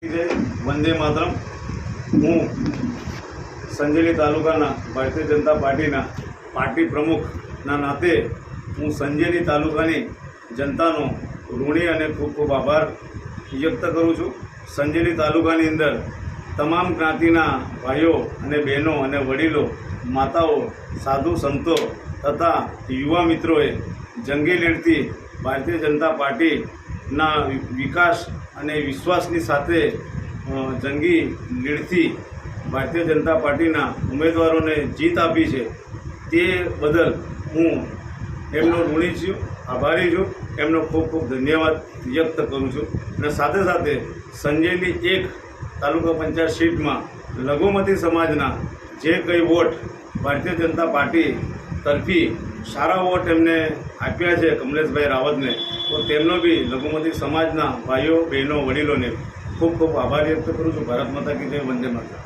વંદે માતરમ। હું સંજેલી તાલુકાના ભારતીય જનતા પાર્ટીના પાર્ટી પ્રમુખના નાતે હું સંજેલી તાલુકાની જનતાનો ઋણી અને ખૂબ ખૂબ આભાર વ્યક્ત કરું છું। સંજેલી તાલુકાની અંદર તમામ જ્ઞાતિના ભાઈઓ અને બહેનો અને વડીલો, માતાઓ, સાધુ સંતો તથા યુવા મિત્રોએ જંગી લડતી ભારતીય જનતા પાર્ટીના વિકાસ અને વિશ્વાસની સાથે જંગી લડતી ભારતીય જનતા પાર્ટીના ઉમેદવારોને જીત આપી છે। તે બદલ હું એમનો ઋણી છું, આભારી છું। એમનો ખૂબ ખૂબ ધન્યવાદ વ્યક્ત કરું છું। અને સાથે સાથે સંજેલી એક તાલુકા પંચાયત સીટમાં લઘુમતી સમાજના જે કંઈ વોટ ભારતીય જનતા પાર્ટી તરફી સારા વોટ એમને આપ્યા છે કમલેશભાઈ રાવતને, તો તેમનો બી લઘુમતી સમાજના ભાઈઓ, બહેનો, વડીલોને ખૂબ ખૂબ આભાર વ્યક્ત કરું છું। ભારત માતા કી જય, વંદે માતરમ।